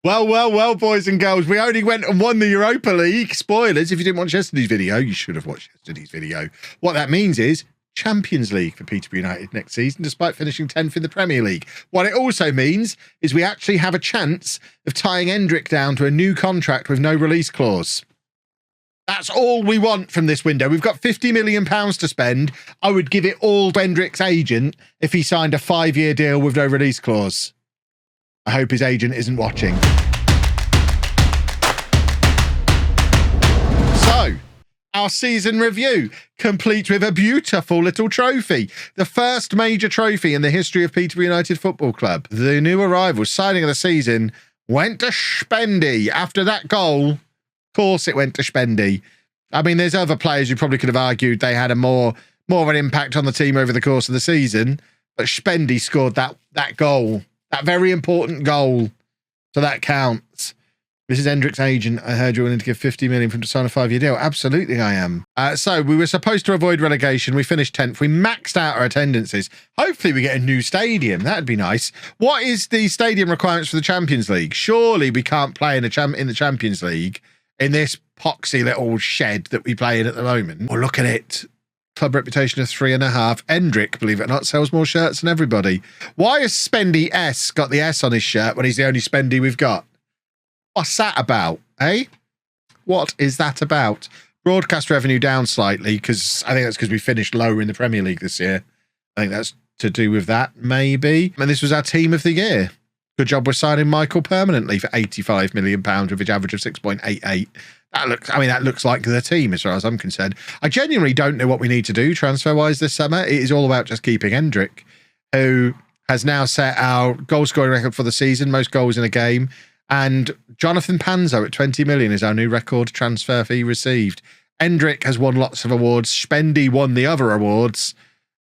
Well, well, well, boys and girls, we only went and won the Europa League. Spoilers, if you didn't watch yesterday's video, you should have watched yesterday's video. What that means is Champions League for Peterborough United next season, despite finishing 10th in the Premier League. What it also means is we actually have a chance of tying Endrick down to a new contract with no release clause. That's all we want from this window. We've got £50 million to spend. I would give it all to Endrick's agent if he signed a 5-year deal with no release clause. I hope his agent isn't watching. So, our season review, complete with a beautiful little trophy. The first major trophy in the history of Peterborough United Football Club. The new arrival, signing of the season, went to Spendy. After that goal, of course it went to Spendy. I mean, there's other players who probably could have argued they had a more of an impact on the team over the course of the season, but Spendy scored that goal. That very important goal. So that counts. This is Endrick's agent. I heard you wanted to give 50 million for him to sign a 5-year deal. Absolutely, I am. So we were supposed to avoid relegation. We finished 10th. We maxed out our attendances. Hopefully we get a new stadium. That'd be nice. What is the stadium requirements for the Champions League? Surely we can't play in the Champions League in this poxy little shed that we play in at the moment. Well, look at it. Club reputation of 3.5. Endrick, believe it or not, sells more shirts than everybody. Why has Spendy S got the S on his shirt when he's the only Spendy we've got? What's that about, eh? What is that about? Broadcast revenue down slightly, because I think that's because we finished lower in the Premier League this year. I think that's to do with that, maybe. And this was our team of the year. Good job we're signing Michael permanently for £85 million with his average of 6.88. That looks like the team as far as I'm concerned. I genuinely don't know what we need to do transfer-wise this summer. It is all about just keeping Endrick, who has now set our goal-scoring record for the season, most goals in a game. And Jonathan Panzo at 20 million is our new record transfer fee received. Endrick has won lots of awards. Spendy won the other awards.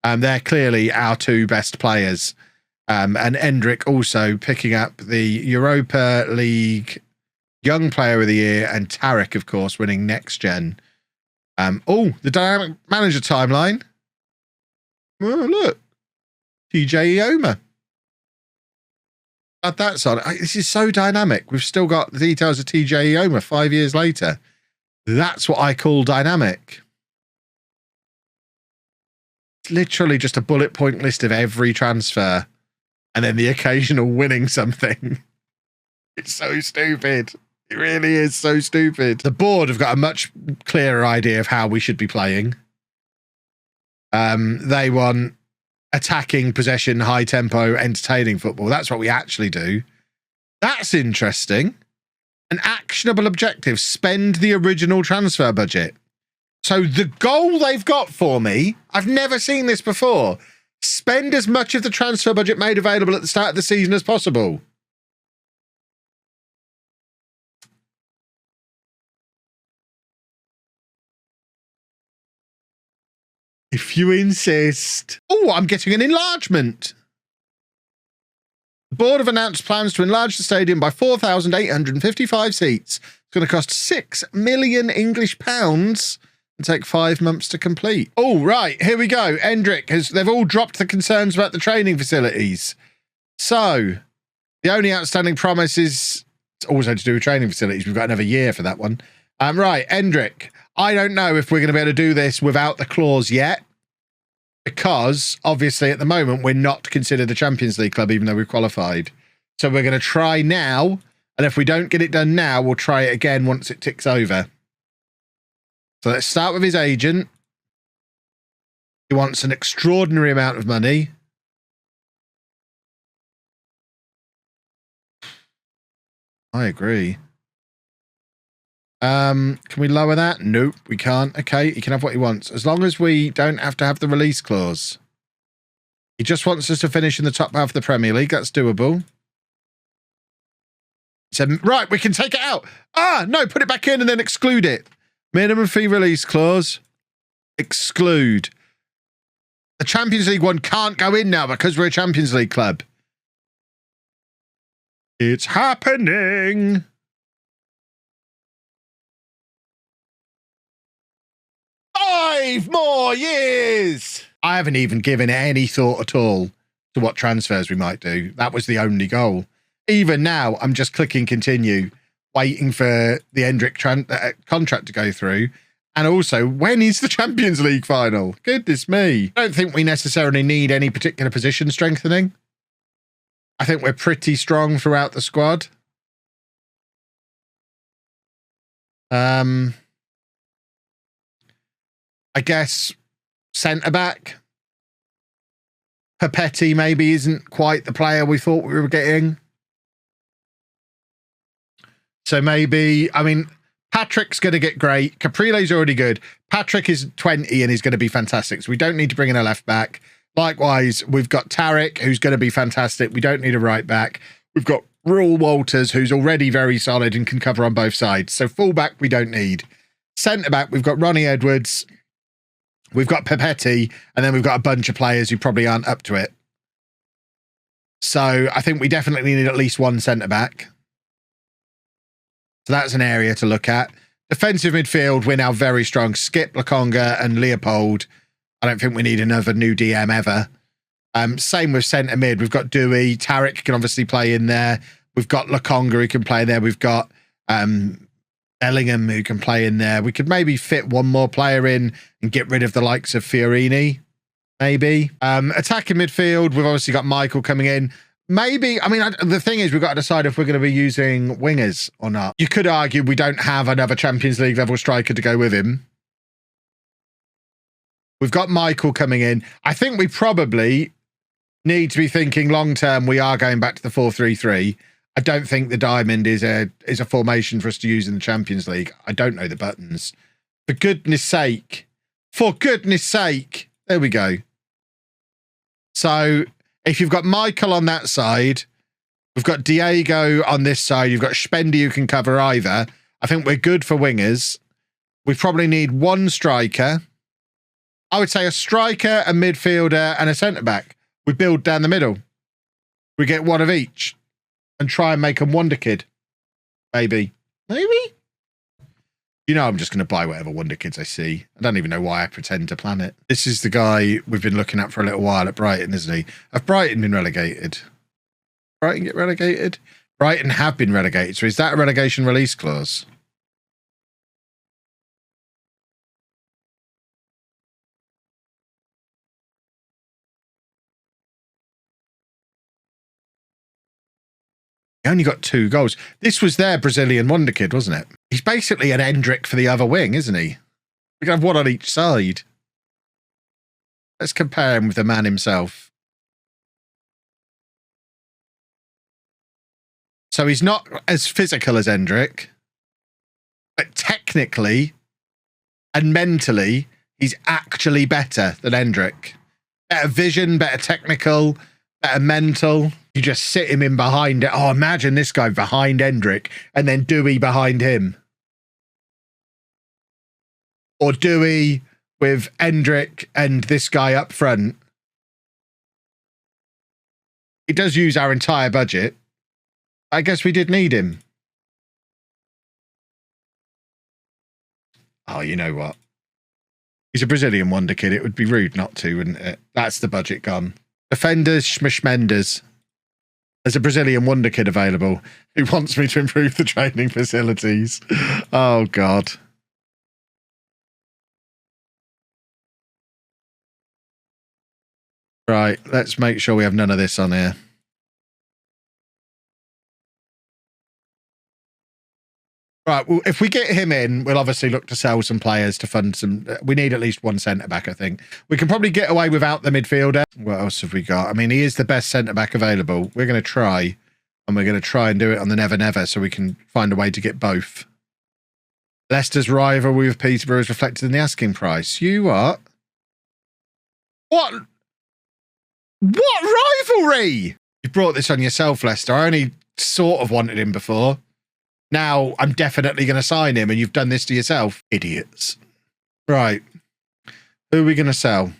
They're clearly our two best players. And Endrick also picking up the Europa League Young Player of the Year, and Tarek, of course, winning Next Gen. The Dynamic Manager timeline. Oh, look. TJ Ioma. That's on. This is so dynamic. We've still got the details of TJ Ioma 5 years later. That's what I call dynamic. It's literally just a bullet point list of every transfer and then the occasional winning something. It's so stupid. It really is so stupid. The board have got a much clearer idea of how we should be playing. They want attacking, possession, high tempo, entertaining football. That's what we actually do. That's interesting. An actionable objective, spend the original transfer budget. So the goal they've got for me, I've never seen this before. Spend as much of the transfer budget made available at the start of the season as possible. If you insist. Oh, I'm getting an enlargement. The board have announced plans to enlarge the stadium by 4,855 seats. It's going to cost £6 million English pounds and take 5 months to complete. Oh, right. Here we go. Endrick they've all dropped the concerns about the training facilities. So the only outstanding promise is also to do with training facilities. We've got another year for that one. Right. Endrick. I don't know if we're going to be able to do this without the clause yet, because obviously at the moment we're not considered a Champions League club, even though we've qualified. So we're going to try now, and if we don't get it done now, we'll try it again once it ticks over. So let's start with his agent. He wants an extraordinary amount of money. I agree. Can we lower that? Nope, we can't. Okay, he can have what he wants. As long as we don't have to have the release clause. He just wants us to finish in the top half of the Premier League. That's doable. He said, right, we can take it out. No, put it back in and then exclude it. Minimum fee release clause. Exclude. The Champions League one can't go in now because we're a Champions League club. It's happening. Five more years. I haven't even given any thought at all to what transfers we might do. That was the only goal. Even now, I'm just clicking continue, waiting for the Endrick contract to go through. And also, when is the Champions League final? Goodness me. I don't think we necessarily need any particular position strengthening. I think we're pretty strong throughout the squad. I guess centre-back. Papetti maybe isn't quite the player we thought we were getting. So maybe, I mean, Patrick's going to get great. Caprile's already good. Patrick is 20 and he's going to be fantastic. So we don't need to bring in a left back. Likewise, we've got Tarek, who's going to be fantastic. We don't need a right back. We've got Rule Walters, who's already very solid and can cover on both sides. So fullback, we don't need. Centre-back, we've got Ronnie Edwards. We've got Papetti. And then we've got a bunch of players who probably aren't up to it. So I think we definitely need at least one centre-back. So that's an area to look at. Defensive midfield, we're now very strong. Skip, Lakonga and Leopold. I don't think we need another new DM ever. Same with centre mid. We've got Dewey. Tarek can obviously play in there. We've got Lakonga who can play in there. We've got Ellingham who can play in there. We could maybe fit one more player in and get rid of the likes of Fiorini, maybe. Attacking midfield, we've obviously got Michael coming in. Maybe, I mean, the thing is, we've got to decide if we're going to be using wingers or not. You could argue we don't have another Champions League level striker to go with him. We've got Michael coming in. I think we probably need to be thinking long-term we are going back to the 4-3-3. I don't think the diamond is a formation for us to use in the Champions League. I don't know the buttons. For goodness sake. For goodness sake. There we go. So if you've got Michael on that side, we've got Diego on this side, you've got Spendy who can cover either. I think we're good for wingers. We probably need one striker. I would say a striker, a midfielder, and a centre-back. We build down the middle. We get one of each and try and make them Wonderkid. Maybe. Maybe? You know I'm just going to buy whatever Wonderkids I see. I don't even know why I pretend to plan it. This is the guy we've been looking at for a little while at Brighton, isn't he? Have Brighton been relegated? Brighton get relegated? Brighton have been relegated. So is that a relegation release clause? He only got 2 goals. This was their Brazilian Wonderkid, wasn't it? He's basically an Endrick for the other wing, isn't he? We can have one on each side. Let's compare him with the man himself. So he's not as physical as Endrick, but technically and mentally, he's actually better than Endrick. Better vision, better technical, better mental. You just sit him in behind it. Oh, imagine this guy behind Endrick and then Dewey behind him. Or Dewey with Endrick and this guy up front. He does use our entire budget. I guess we did need him. Oh, you know what? He's a Brazilian Wonderkid. It would be rude not to, wouldn't it? That's the budget gone. Defenders, Schmishmenders. There's a Brazilian Wonderkid available who wants me to improve the training facilities. Oh, God. Right, let's make sure we have none of this on here. Right, well, if we get him in, we'll obviously look to sell some players to fund some... We need at least one centre-back, I think. We can probably get away without the midfielder. What else have we got? I mean, he is the best centre-back available. We're going to try, and we're going to try and do it on the never-never so we can find a way to get both. Leicester's rivalry with Peterborough is reflected in the asking price. You what? What? What rivalry? You brought this on yourself, Leicester. I only sort of wanted him before. Now I'm definitely going to sign him and you've done this to yourself. Idiots. Right. Who are we going to sell?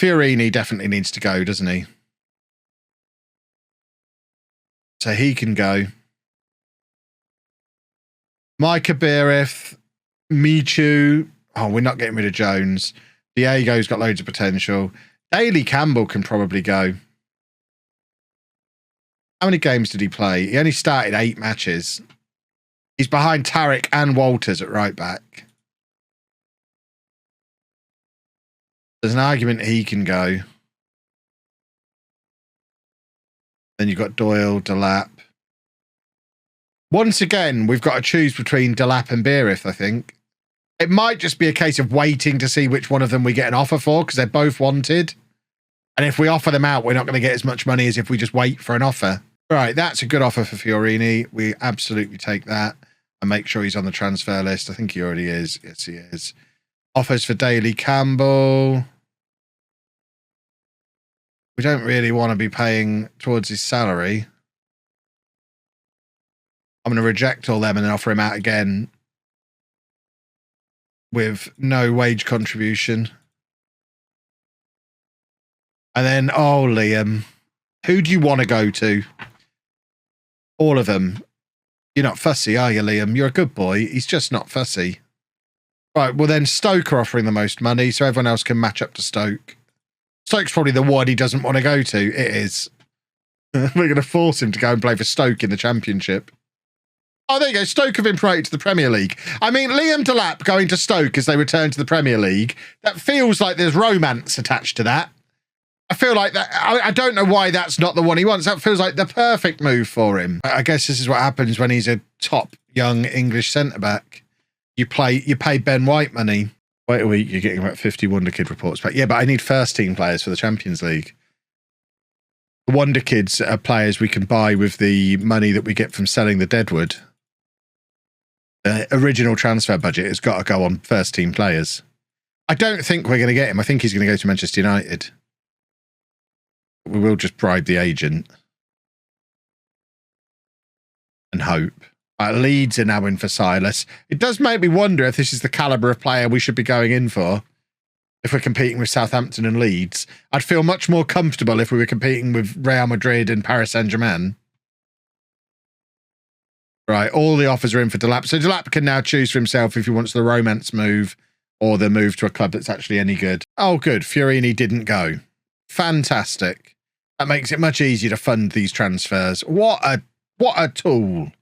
Fiorini definitely needs to go, doesn't he? So he can go. Micah Beerith, Michu. Oh, we're not getting rid of Jones. Diego's got loads of potential. Daly Campbell can probably go. How many games did he play? He only started 8 matches. He's behind Tarek and Walters at right back. There's an argument he can go. Then you've got Doyle, Delap. Once again, we've got to choose between Delap and Beerith, I think. It might just be a case of waiting to see which one of them we get an offer for, because they're both wanted. And if we offer them out, we're not going to get as much money as if we just wait for an offer. Right, that's a good offer for Fiorini. We absolutely take that and make sure he's on the transfer list. I think he already is. Yes, he is. Offers for Daly Campbell. We don't really want to be paying towards his salary. I'm going to reject all them and then offer him out again with no wage contribution. And then, oh, Liam, who do you want to go to? All of them. You're not fussy, are you, Liam? You're a good boy. He's just not fussy. Right, well then Stoke are offering the most money, so everyone else can match up to Stoke. Stoke's probably the one he doesn't want to go to. It is. We're going to force him to go and play for Stoke in the Championship. Oh, there you go. Stoke have been promoted to the Premier League. I mean, Liam Delap going to Stoke as they return to the Premier League, that feels like there's romance attached to that. I feel like that. I don't know why that's not the one he wants. That feels like the perfect move for him. I guess this is what happens when he's a top young English centre-back. You pay Ben White money. Wait a week, you're getting about 50 Wonderkid reports back. Yeah, but I need first-team players for the Champions League. The Wonderkids are players we can buy with the money that we get from selling the Deadwood. The original transfer budget has got to go on first-team players. I don't think we're going to get him. I think he's going to go to Manchester United. We will just bribe the agent and hope. Leeds are now in for Silas. It does make me wonder if this is the calibre of player we should be going in for. If we're competing with Southampton and Leeds, I'd feel much more comfortable if we were competing with Real Madrid and Paris Saint-Germain. Right, all the offers are in for Delap. So Delap can now choose for himself if he wants the romance move or the move to a club that's actually any good. Oh, good. Fiorini didn't go. Fantastic. That makes it much easier to fund these transfers. What a tool.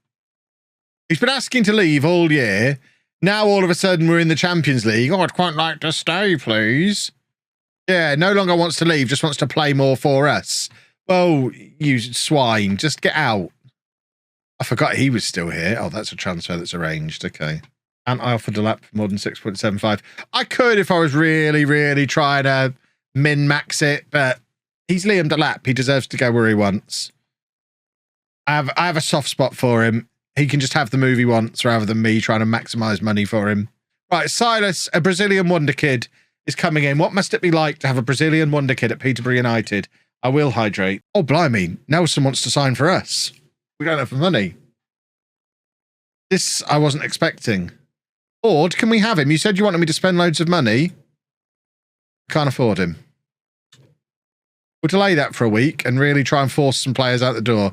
He's been asking to leave all year. Now all of a sudden we're in the Champions League. Oh, I'd quite like to stay, please. Yeah, no longer wants to leave, just wants to play more for us. Well, you swine, just get out. I forgot he was still here. Oh, that's a transfer that's arranged. Okay. And I offered a lap for more than 6.75. I could if I was really, really trying to min-max it, but he's Liam Delap. He deserves to go where he wants. I have a soft spot for him. He can just have the move he wants rather than me trying to maximise money for him. Right, Silas, a Brazilian Wonderkid, is coming in. What must it be like to have a Brazilian Wonderkid at Peterborough United? I will hydrate. Oh, blimey. Nelson wants to sign for us. We don't have the money. This I wasn't expecting. Ord, can we have him? You said you wanted me to spend loads of money. Can't afford him. We'll delay that for a week and really try and force some players out the door.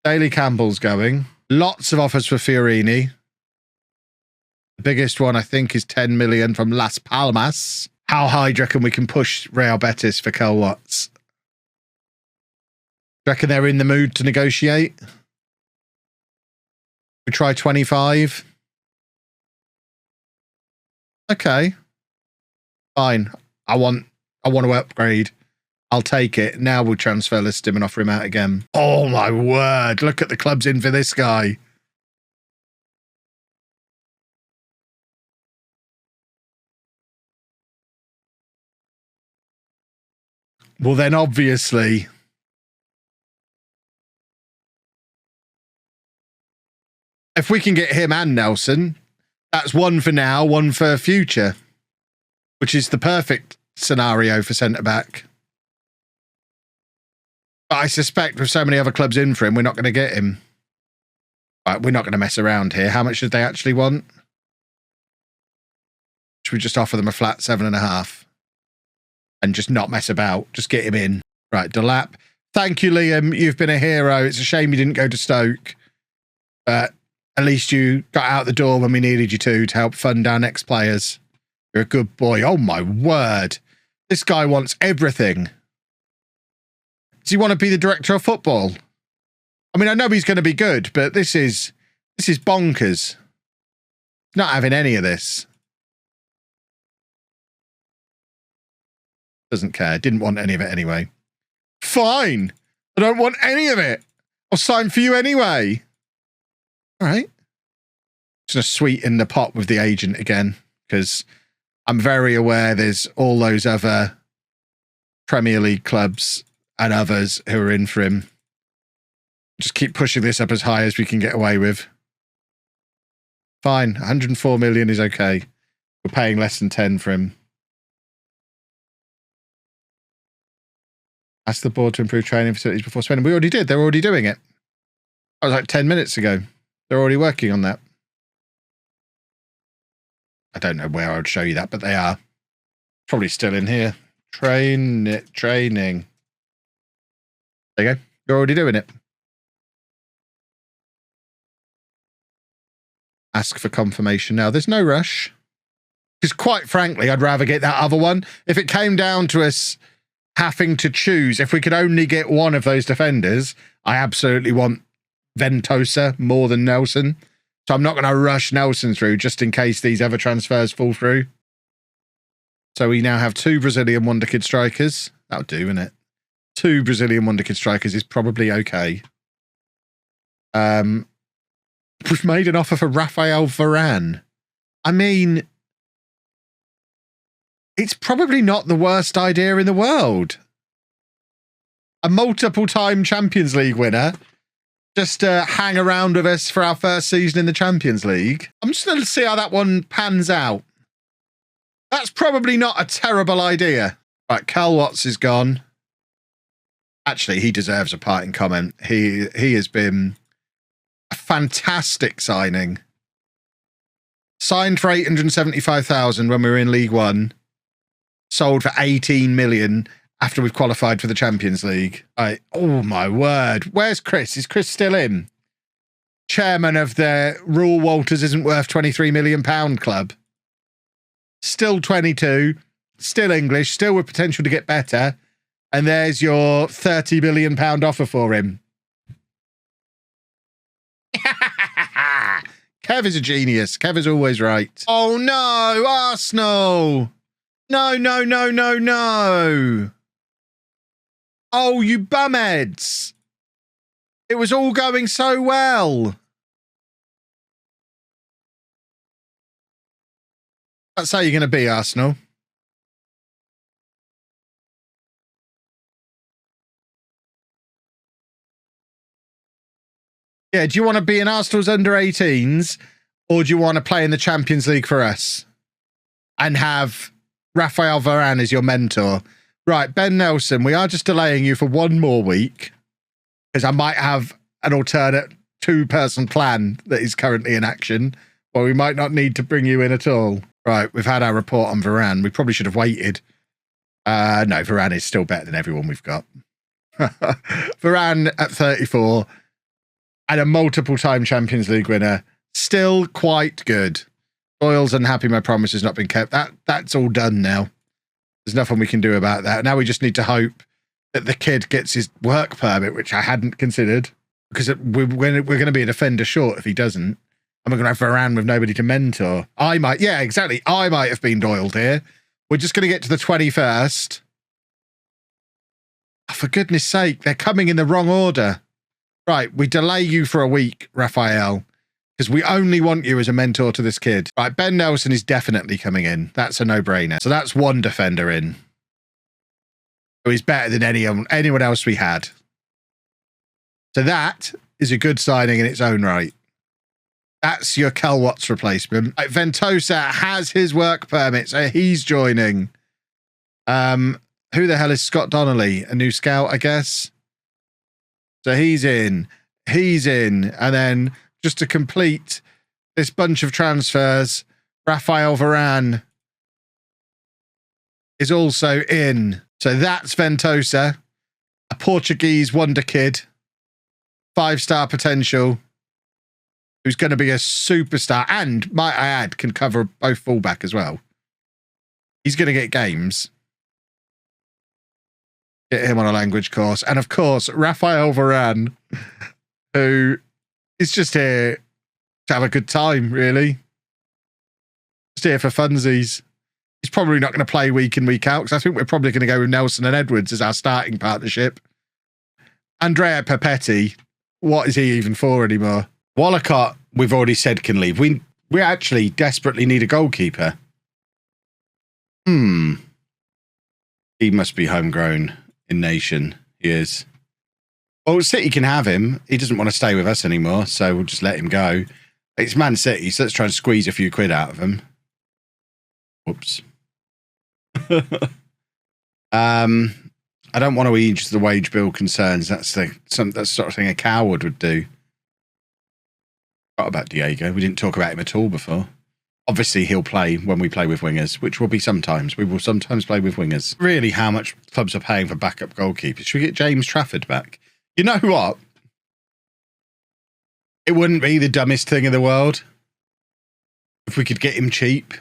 Daly Campbell's going. Lots of offers for Fiorini. The biggest one, I think, is 10 million from Las Palmas. How high do you reckon we can push Real Betis for Kel Watts? Do you reckon they're in the mood to negotiate? We try 25. Okay. Fine. I want to upgrade. I'll take it. Now we'll transfer list him and offer him out again. Oh, my word. Look at the clubs in for this guy. Well, then, obviously, if we can get him and Nelson, that's one for now, one for future, which is the perfect scenario for centre-back. But I suspect with so many other clubs in for him, we're not going to get him. Right, we're not going to mess around here. How much should they actually want? Should we just offer them a flat 7.5? And just not mess about. Just get him in. Right, Delap. Thank you, Liam. You've been a hero. It's a shame you didn't go to Stoke. But at least you got out the door when we needed you to help fund our next players. You're a good boy. Oh, my word. This guy wants everything. Does he want to be the director of football? I mean, I know he's going to be good, but this is bonkers. Not having any of this. Doesn't care. Didn't want any of it anyway. Fine. I don't want any of it. I'll sign for you anyway. All right. Just going to sweeten the pot with the agent again, because I'm very aware there's all those other Premier League clubs and others who are in for him. Just keep pushing this up as high as we can get away with. Fine. 104 million is okay. We're paying less than 10 for him. Ask the board to improve training facilities before spending. We already did. They're already doing it. That was like 10 minutes ago. They're already working on that. I don't know where I would show you that, but they are. Probably still in here. Training. There you go. You're already doing it. Ask for confirmation now. There's no rush. Because quite frankly, I'd rather get that other one. If it came down to us having to choose, if we could only get one of those defenders, I absolutely want Ventosa more than Nelson. So I'm not going to rush Nelson through just in case these other transfers fall through. So we now have 2 Brazilian Wonderkid strikers. That'll do, isn't it? 2 Brazilian Wonderkid strikers is probably okay. We've made an offer for Rafael Varane. I mean, it's probably not the worst idea in the world. A multiple-time Champions League winner just to hang around with us for our first season in the Champions League. I'm just going to see how that one pans out. That's probably not a terrible idea. Right, Cal Watts is gone. Actually, he deserves a parting comment. He has been a fantastic signing. Signed for 875,000 when we were in League One. Sold for 18 million after we've qualified for the Champions League. Oh my word. Where's Chris? Is Chris still in? Chairman of the Rule Walters Isn't Worth 23 million pound club. Still 22. Still English. Still with potential to get better. And there's your 30 million pound offer for him. Kev is a genius. Kev is always right. Oh no, Arsenal. No. Oh, you bumheads. It was all going so well. That's how you're going to be, Arsenal. Yeah, do you want to be in Arsenal's under-18s or do you want to play in the Champions League for us and have Rafael Varane as your mentor? Right, Ben Nelson, we are just delaying you for one more week because I might have an alternate 2-person plan that is currently in action, or we might not need to bring you in at all. Right, we've had our report on Varane. We probably should have waited. No, Varane is still better than everyone we've got. Varane at 34 and a multiple-time Champions League winner. Still quite good. Doyle's unhappy my promise has not been kept. That's all done now. There's nothing we can do about that. Now we just need to hope that the kid gets his work permit, which I hadn't considered, because we're going to be a defender short if he doesn't. And we're going to have Varane with nobody to mentor. I might have been Doyled here. We're just going to get to the 21st. Oh, for goodness sake, they're coming in the wrong order. Right, we delay you for a week, Raphael, because we only want you as a mentor to this kid. Right, Ben Nelson is definitely coming in. That's a no-brainer. So that's one defender in. Who is better than anyone else we had. So that is a good signing in its own right. That's your Cal Watts replacement. Right, Ventosa has his work permit, so he's joining. Who the hell is Scott Donnelly? A new scout, I guess. So he's in. And then just to complete this bunch of transfers, Rafael Varane is also in. So that's Ventosa, a Portuguese wonderkid, 5-star potential, who's going to be a superstar and, might I add, can cover both fullback as well. He's going to get games. Get him on a language course. And of course, Rafael Varane who is just here to have a good time, really. Just here for funsies. He's probably not going to play week in, week out, because I think we're probably going to go with Nelson and Edwards as our starting partnership. Andrea Pepetti, what is he even for anymore? Wallacott, we've already said can leave. We actually desperately need a goalkeeper. He must be homegrown in nation. He is. Well, City can have him. He doesn't want to stay with us anymore, so we'll just let him go. It's Man City, so let's try and squeeze a few quid out of him. Whoops. I don't want to ease the wage bill concerns. That's the sort of thing a coward would do. What about Diego? We didn't talk about him at all before. Obviously, he'll play when we play with wingers, which will be sometimes. We will sometimes play with wingers. Really, how much clubs are paying for backup goalkeepers? Should we get James Trafford back? You know what? It wouldn't be the dumbest thing in the world if we could get him cheap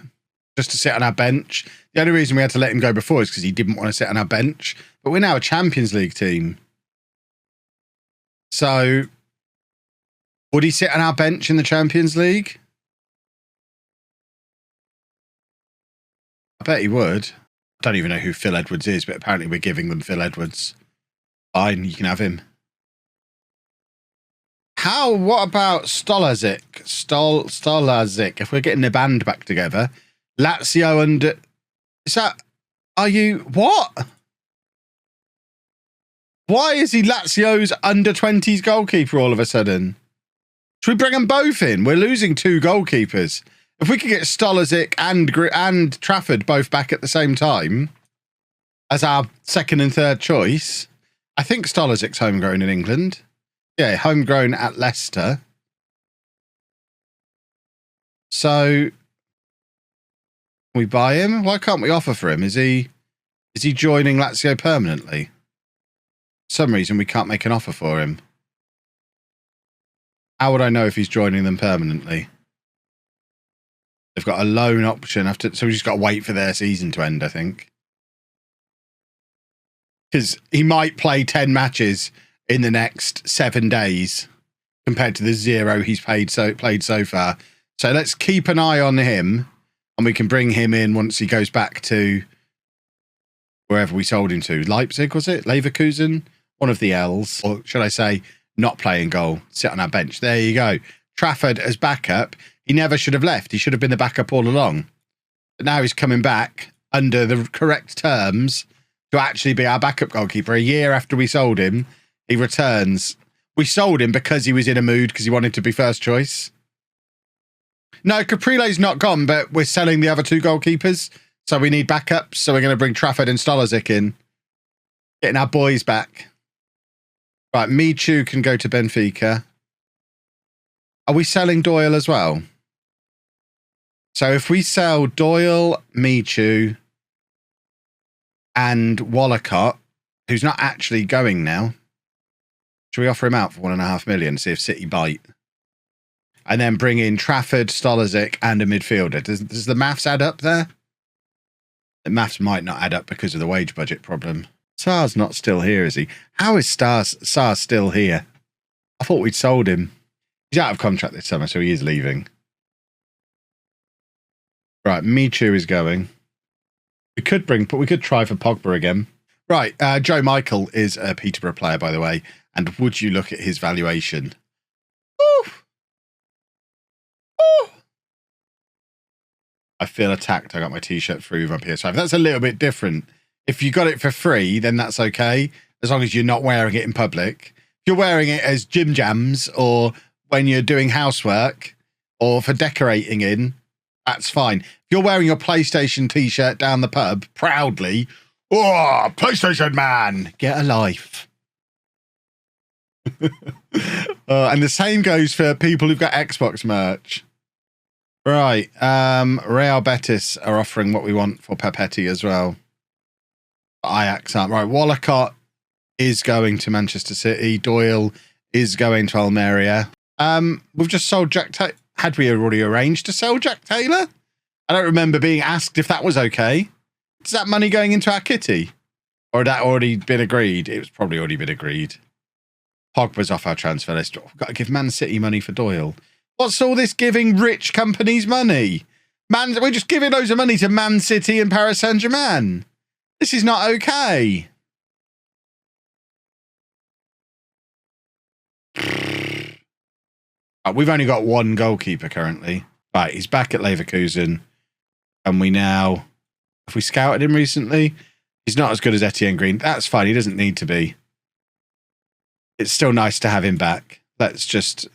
just to sit on our bench. The only reason we had to let him go before is because he didn't want to sit on our bench. But we're now a Champions League team. So, would he sit on our bench in the Champions League? I bet he would. I don't even know who Phil Edwards is, but apparently we're giving them Phil Edwards. Fine, you can have him. What about Stolazic? Stolazic, if we're getting the band back together. Lazio and... What? Why is he Lazio's under-20s goalkeeper all of a sudden? Should we bring them both in? We're losing 2 goalkeepers. If we could get Stolazic and Trafford both back at the same time as our second and third choice, I think Stolazic's homegrown in England. Yeah, homegrown at Leicester. So, we buy him? Why can't we offer for him? Is he joining Lazio permanently? For some reason we can't make an offer for him. How would I know if he's joining them permanently? They've got a loan option so we just got to wait for their season to end, I think. Because he might play 10 matches in the next 7 days compared to the 0 he's played so far. So let's keep an eye on him, and we can bring him in once he goes back to wherever we sold him to. Leipzig, was it? Leverkusen? One of the L's. Or should I say, not playing goal, sit on our bench. There you go. Trafford as backup. He never should have left. He should have been the backup all along. But now he's coming back under the correct terms to actually be our backup goalkeeper. A year after we sold him, he returns. We sold him because he was in a mood because he wanted to be first choice. No, Caprile's not gone, but we're selling the other 2 goalkeepers. So we need backups. So we're going to bring Trafford and Stolazic in. Getting our boys back. Right, Michu can go to Benfica. Are we selling Doyle as well? So if we sell Doyle, Michu, and Wallacott, who's not actually going now, should we offer him out for 1.5 million, see if City bite? And then bring in Trafford, Stolazic, and a midfielder. Does the maths add up there? The maths might not add up because of the wage budget problem. Sar's not still here, is he? How is Sar still here? I thought we'd sold him. He's out of contract this summer, so he is leaving. Right, Michu is going. We could try for Pogba again. Right, Joe Michael is a Peterborough player, by the way. And would you look at his valuation? Ooh. Ooh. I feel attacked. I got my T-shirt free with my PS5. That's a little bit different. If you got it for free, then that's okay, as long as you're not wearing it in public. If you're wearing it as gym jams or when you're doing housework or for decorating in, that's fine. If you're wearing your PlayStation T-shirt down the pub, proudly, oh, PlayStation man, get a life. And the same goes for people who've got Xbox merch. Right, Real Betis are offering what we want for Pepetti as well. Ajax aren't. Right, Wallacott is going to Manchester City. Doyle is going to Almeria. We've just sold Jack Taylor. Had we already arranged to sell Jack Taylor? I don't remember being asked if that was okay. Is that money going into our kitty? Or had that already been agreed? It was probably already been agreed. Pogba's off our transfer list. We've got to give Man City money for Doyle. What's all this giving rich companies money? We're just giving loads of money to Man City and Paris Saint-Germain. This is not okay. We've only got one goalkeeper currently. Right, he's back at Leverkusen. And have we scouted him recently? He's not as good as Etienne Green. That's fine. He doesn't need to be. It's still nice to have him back. Let's just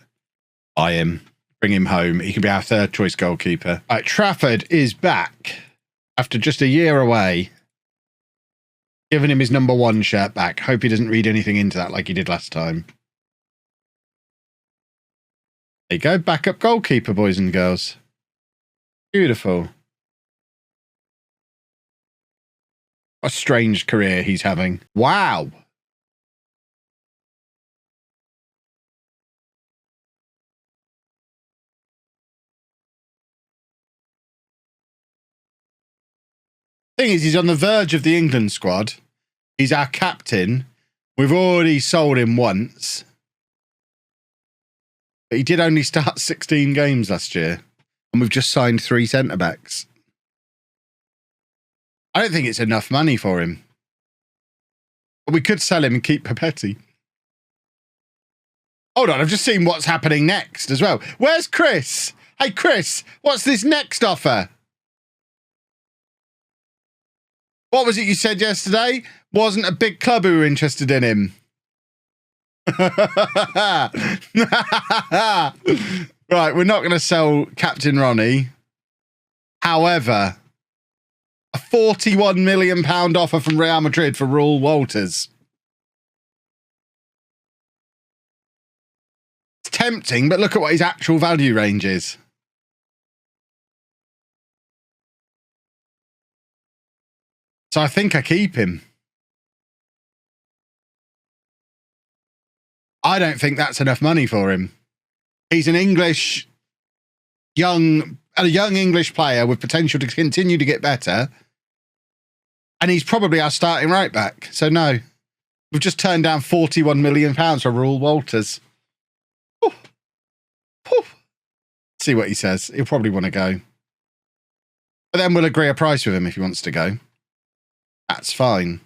buy him, bring him home. He can be our third choice goalkeeper. Right, Trafford is back after just a year away. Giving him his number 1 shirt back. Hope he doesn't read anything into that like he did last time. There you go. Backup goalkeeper, boys and girls. Beautiful. What a strange career he's having. Wow. Thing is, he's on the verge of the England squad. He's our captain. We've already sold him once. But he did only start 16 games last year. And we've just signed 3 centre-backs. I don't think it's enough money for him. But we could sell him and keep Papetti. Hold on, I've just seen what's happening next as well. Where's Chris? Hey, Chris, what's this next offer? What was it you said yesterday? Wasn't a big club who were interested in him. Right, we're not going to sell Captain Ronnie. However, a £41 million offer from Real Madrid for Raul Walters. It's tempting, but look at what his actual value range is. So I think I keep him. I don't think that's enough money for him. He's an young English player with potential to continue to get better. And he's probably our starting right back. So no, we've just turned down £41 million for Raul Walters. Ooh. Ooh. See what he says. He'll probably want to go. But then we'll agree a price with him if he wants to go. That's fine.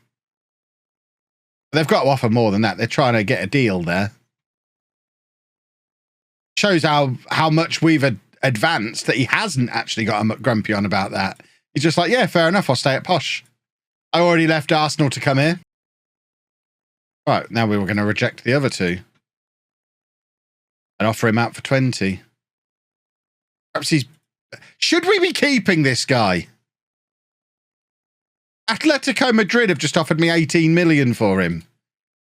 They've got to offer more than that. They're trying to get a deal there. Shows how much we've advanced that he hasn't actually got a grumpy on about that. He's just like, yeah, fair enough. I'll stay at Posh. I already left Arsenal to come here. Right, now we were going to reject the other 2 and offer him out for 20. Perhaps he's... Should we be keeping this guy? Atletico Madrid have just offered me 18 million for him.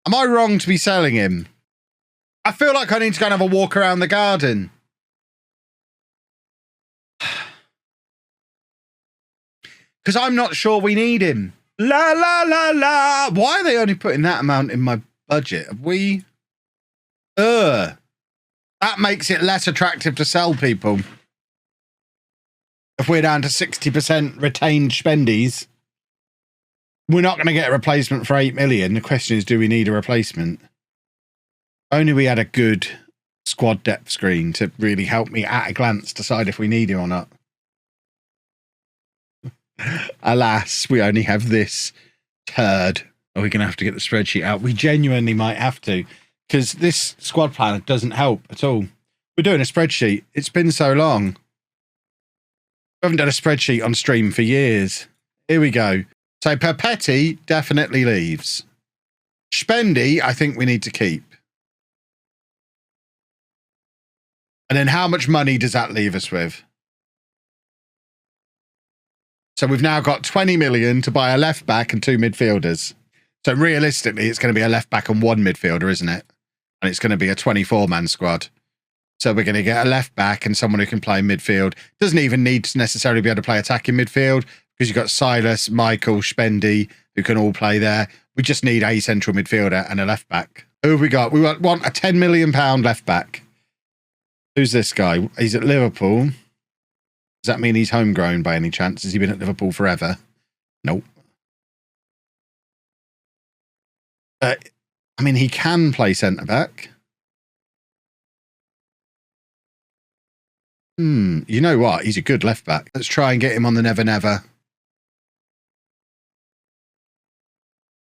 Am I wrong to be selling him? I feel like I need to go and have a walk around the garden. Because I'm not sure we need him. La, la, la, la. Why are they only putting that amount in my budget? Have we... That makes it less attractive to sell people. If we're down to 60% retained spendies, we're not going to get a replacement for 8 million. The question is, do we need a replacement? Only we had a good squad depth screen to really help me at a glance decide if we need him or not. Alas, we only have this turd. Are we going to have to get the spreadsheet out? We genuinely might have to, because this squad planner doesn't help at all. We're doing a spreadsheet. It's been so long. We haven't done a spreadsheet on stream for years. Here we go. So Papetti definitely leaves. Spendy, I think we need to keep. And then how much money does that leave us with? So we've now got 20 million to buy a left back and 2 midfielders. So realistically, it's going to be a left back and 1 midfielder, isn't it? And it's going to be a 24-man squad. So we're going to get a left back and someone who can play midfield. Doesn't even need to necessarily be able to play attacking midfield, because you've got Silas, Michael, Spendy, who can all play there. We just need a central midfielder and a left back. Who have we got? We want a £10 million left back. Who's this guy? He's at Liverpool. Does that mean he's homegrown by any chance? Has he been at Liverpool forever? Nope. I mean, he can play centre-back. You know what? He's a good left-back. Let's try and get him on the Never Never.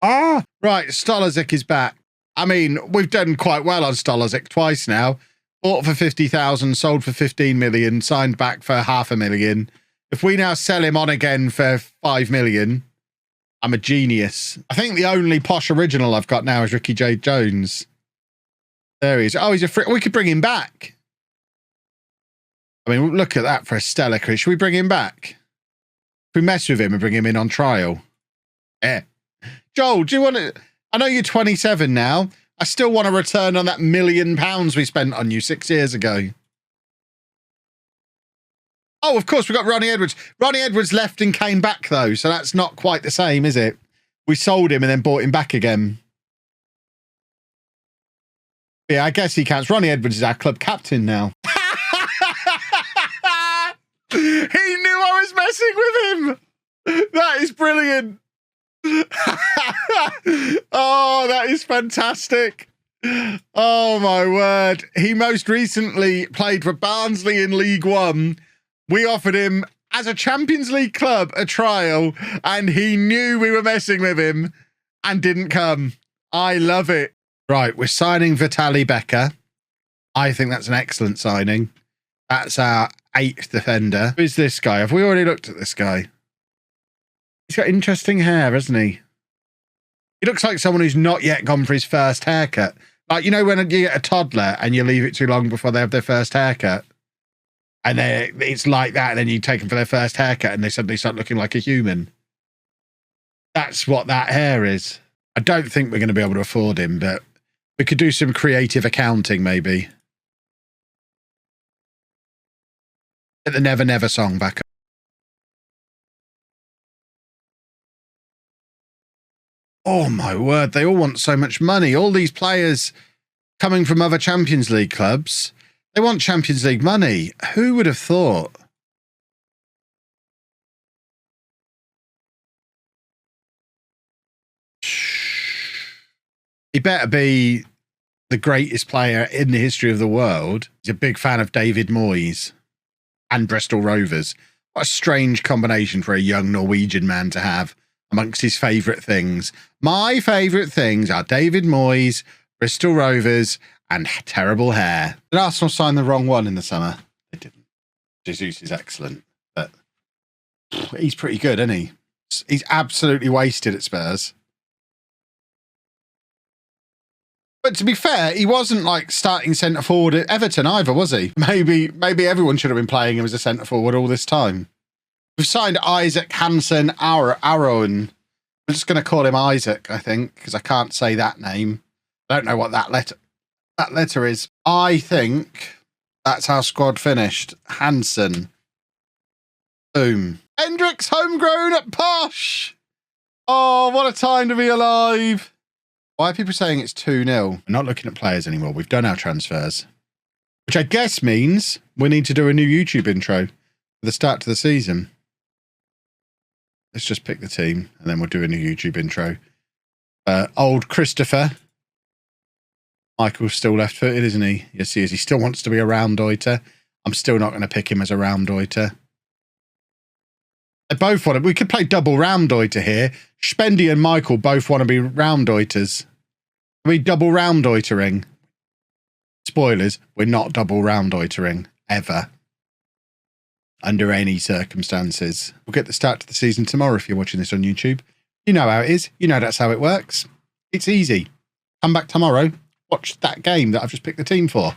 Ah, right. Stolazic is back. I mean, we've done quite well on Stolazic twice now. Bought for 50,000, sold for 15 million, signed back for 500,000. If we now sell him on again for 5 million, I'm a genius. I think the only Posh original I've got now is Ricky J. Jones. There he is. Oh, he's a free. We could bring him back. I mean, look at that for a stellar career. Should we bring him back? If we mess with him and bring him in on trial? Yeah. Joel, do you want to... I know you're 27 now. I still want to return on that £1 million we spent on you 6 years ago. Oh, of course, we've got Ronnie Edwards. Ronnie Edwards left and came back, though, so that's not quite the same, is it? We sold him and then bought him back again. Yeah, I guess he counts. Ronnie Edwards is our club captain now. He knew I was messing with him. That is brilliant. Oh, that is fantastic. Oh, my word. He most recently played for Barnsley in League One. We offered him, as a Champions League club, a trial, and he knew we were messing with him and didn't come. I love it. Right, we're signing Vitaly Becker. I think that's an excellent signing. That's our 8th defender. Who's this guy? Have we already looked at this guy? He's got interesting hair, hasn't he? He looks like someone who's not yet gone for his first haircut. Like, you know, when you get a toddler and you leave it too long before they have their first haircut? And it's like that, and then you take them for their first haircut and they suddenly start looking like a human. That's what that hair is. I don't think we're going to be able to afford him, but we could do some creative accounting, maybe. Get the Never Never song back up. Oh, my word. They all want so much money. All these players coming from other Champions League clubs, they want Champions League money. Who would have thought? He better be the greatest player in the history of the world. He's a big fan of David Moyes and Bristol Rovers. What a strange combination for a young Norwegian man to have amongst his favourite things. My favourite things are David Moyes, Bristol Rovers, and terrible hair. Did Arsenal sign the wrong one in the summer? They didn't. Jesus is excellent, but he's pretty good, isn't he? He's absolutely wasted at Spurs. But to be fair, he wasn't like starting centre forward at Everton either, was he? Maybe everyone should have been playing him as a centre forward all this time. We've signed Isaac Hansen Aron. I'm just going to call him Isaac, I think, because I can't say that name. I don't know what that letter is. I think that's our squad finished. Hansen. Boom. Endrick's homegrown at Posh. Oh, what a time to be alive. Why are people saying it's 2-0? We're not looking at players anymore. We've done our transfers. Which I guess means we need to do a new YouTube intro for the start to the season. Let's just pick the team and then we'll do a new YouTube intro. Old Christopher. Michael's still left-footed, isn't he? Yes, he is. He still wants to be a round-oiter. I'm still not going to pick him as a round-oiter. They both want to... We could play double round-oiter here. Spendy and Michael both want to be round-oiters. Are we double round-oitering? Spoilers, we're not double round-oitering. Ever. Under any circumstances. We'll get the start to the season tomorrow if you're watching this on YouTube. You know how it is. You know that's how it works. It's easy. Come back tomorrow. Watch that game that I've just picked the team for.